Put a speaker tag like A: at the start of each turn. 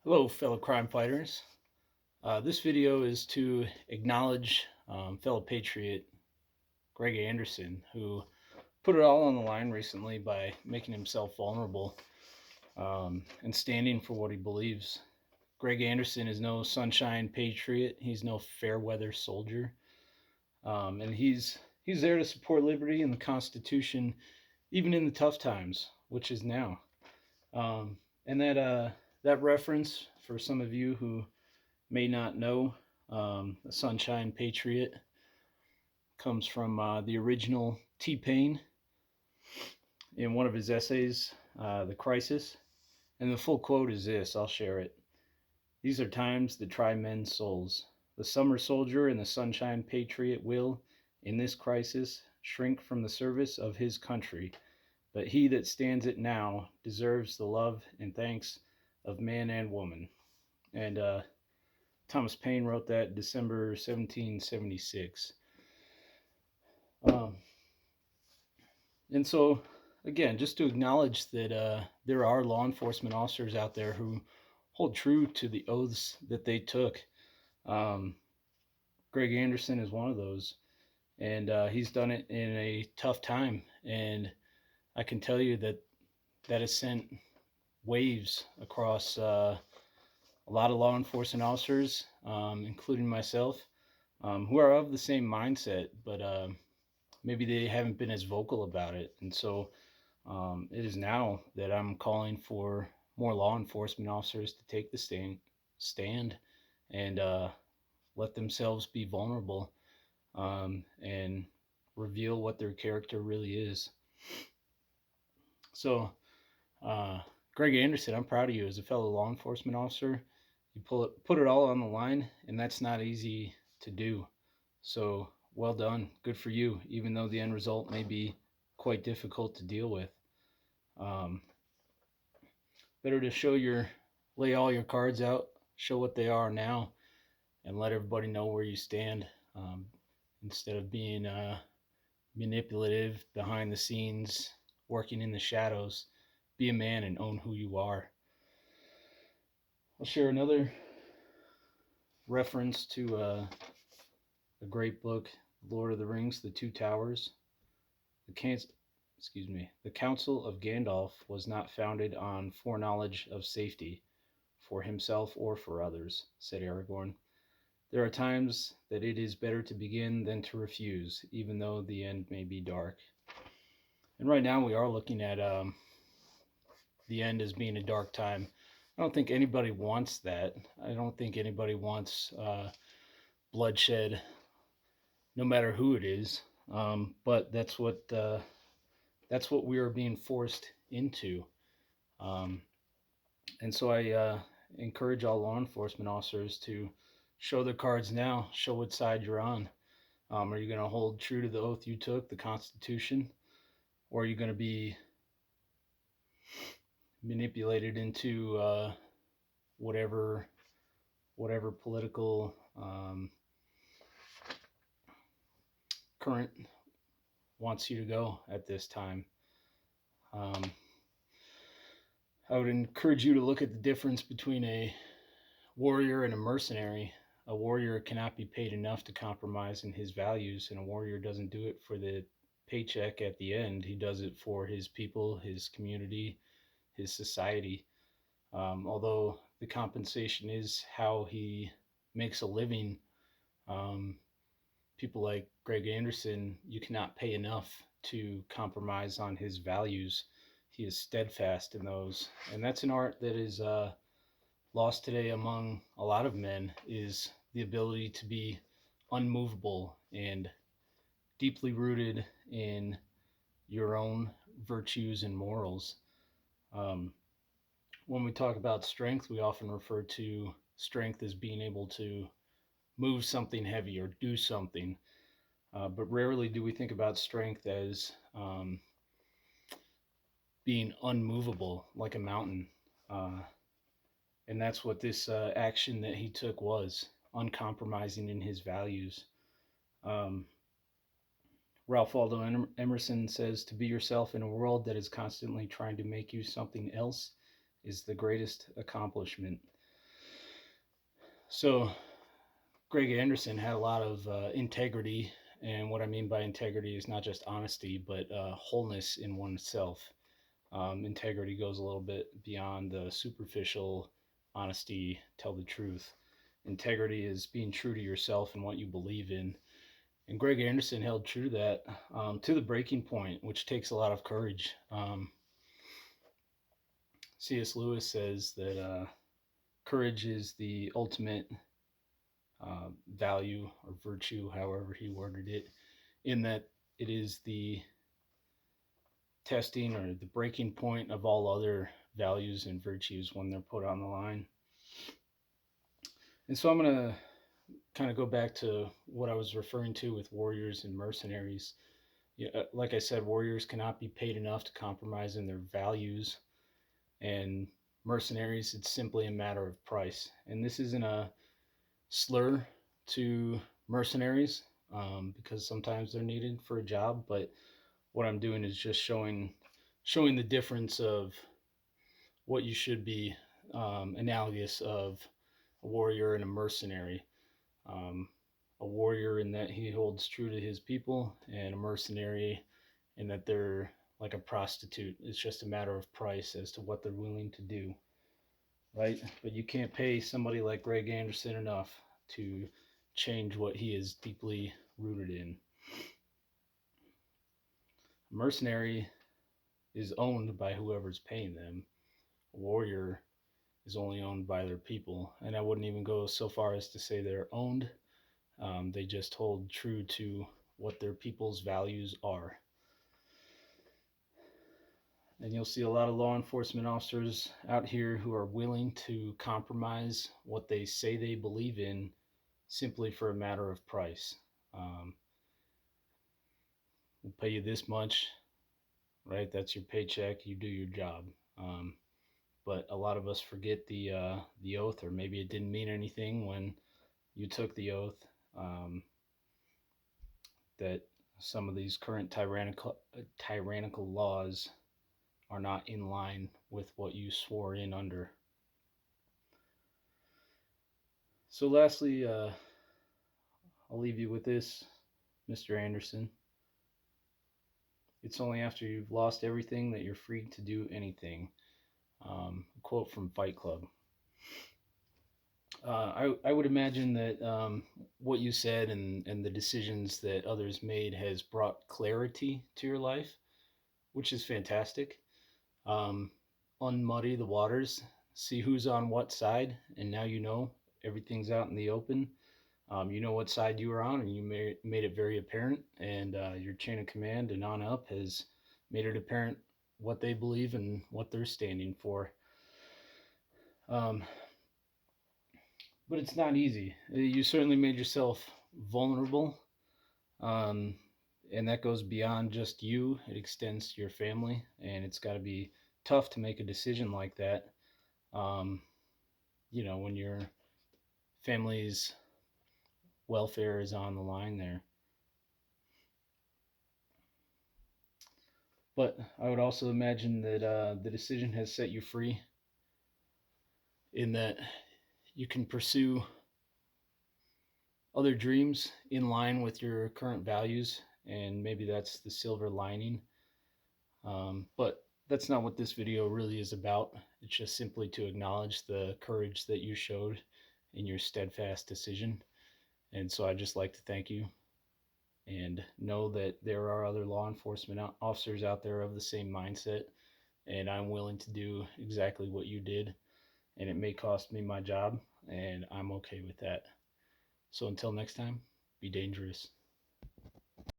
A: Hello, fellow crime fighters. This video is to acknowledge fellow Patriot Greg Anderson, who put it all on the line recently by making himself vulnerable and standing for what he believes. Greg Anderson is no sunshine patriot. He's no fair weather soldier, and he's there to support liberty and the Constitution, even in the tough times, which is now. And that reference for some of you who may not know, the Sunshine Patriot comes from the original T Pain in one of his essays, The Crisis. And the full quote is this, I'll share it. These are times that try men's souls. The summer soldier and the sunshine patriot will, in this crisis, shrink from the service of his country. But he that stands it now deserves the love and thanks of man and woman. And Thomas Paine wrote that December 1776. Um, and so, again, just to acknowledge that there are law enforcement officers out there who hold true to the oaths that they took. Um, Greg Anderson is one of those, and he's done it in a tough time. And I can tell you that that has sent waves across a lot of law enforcement officers, including myself, who are of the same mindset, but maybe they haven't been as vocal about it. And so it is now that I'm calling for more law enforcement officers to take the stand and let themselves be vulnerable and reveal what their character really is. So, Greg Anderson, I'm proud of you as a fellow law enforcement officer. You put it all on the line, and that's not easy to do. So, well done. Good for you, even though the end result may be quite difficult to deal with. Um, Better to lay all your cards out, show what they are now, and let everybody know where you stand, instead of being manipulative behind the scenes, working in the shadows. Be a man and own who you are. I'll share another reference to a great book, Lord of the Rings, The Two Towers. The the Council of Gandalf was not founded on foreknowledge of safety for himself or for others, said Aragorn. There are times that it is better to begin than to refuse, even though the end may be dark. And right now we are looking at the end as being a dark time. I don't think anybody wants that. I don't think anybody wants bloodshed, no matter who it is. But that's what we are being forced into. Um, and so I encourage all law enforcement officers to show their cards now, show what side you're on. Are you going to hold true to the oath you took, the Constitution, or are you going to be manipulated into whatever political current wants you to go at this time? Um, I would encourage you to look at the difference between a warrior and a mercenary. A warrior cannot be paid enough to compromise in his values, and a warrior doesn't do it for the paycheck at the end. He does it for his people, his community, his society. Although the compensation is how he makes a living, um, people like Greg Anderson, you cannot pay enough to compromise on his values. He is steadfast in those, and that's an art that is lost today among a lot of men, is the ability to be unmovable and deeply rooted in your own virtues and morals. Um, when we talk about strength, we often refer to strength as being able to move something heavy or do something, but rarely do we think about strength as being unmovable like a mountain. Uh, and that's what this action that he took was, uncompromising in his values. Um, Ralph Waldo Emerson says, to be yourself in a world that is constantly trying to make you something else is the greatest accomplishment. So Greg Anderson had a lot of integrity, and what I mean by integrity is not just honesty, but wholeness in oneself. Integrity goes a little bit beyond the superficial honesty, tell the truth. Integrity is being true to yourself and what you believe in. And Greg Anderson held true to that, to the breaking point, which takes a lot of courage. C.S. Lewis says that courage is the ultimate value or virtue, however he worded it, in that it is the testing or the breaking point of all other values and virtues when they're put on the line. And so I'm going to kind of go back to what I was referring to with warriors and mercenaries. Yeah, like I said, warriors cannot be paid enough to compromise in their values, and mercenaries, it's simply a matter of price. And this isn't a slur to mercenaries, because sometimes they're needed for a job, but what I'm doing is just showing the difference of what you should be, analogous of a warrior and a mercenary. Um, a warrior in that he holds true to his people, and a mercenary in that they're like a prostitute. It's just a matter of price as to what they're willing to do, right? But you can't pay somebody like Greg Anderson enough to change what he is deeply rooted in. A mercenary is owned by whoever's paying them. A warrior is only owned by their people, and I wouldn't even go so far as to say they're owned. They just hold true to what their people's values are. And you'll see a lot of law enforcement officers out here who are willing to compromise what they say they believe in simply for a matter of price. We'll pay you this much, right? That's your paycheck. You do your job. But a lot of us forget the oath, or maybe it didn't mean anything when you took the oath. That some of these current tyrannical laws are not in line with what you swore in under. So, lastly, I'll leave you with this, Mr. Anderson. It's only after you've lost everything that you're free to do anything. A quote from Fight Club. I would imagine that what you said and the decisions that others made has brought clarity to your life, which is fantastic. Um, Unmuddy the waters, see who's on what side, and now you know everything's out in the open. You know what side you were on, and you made it very apparent. And your chain of command and on up has made it apparent what they believe and what they're standing for. Um, but it's not easy. You certainly made yourself vulnerable, um, and that goes beyond just you. It extends to your family, and it's got to be tough to make a decision like that. Um, when your family's welfare is on the line there. But I would also imagine that the decision has set you free, in that you can pursue other dreams in line with your current values, and maybe that's the silver lining. But that's not what this video really is about. It's just simply to acknowledge the courage that you showed in your steadfast decision. And so I'd just like to thank you, and know that there are other law enforcement officers out there of the same mindset, and I'm willing to do exactly what you did, and it may cost me my job, and I'm okay with that. So until next time, be dangerous.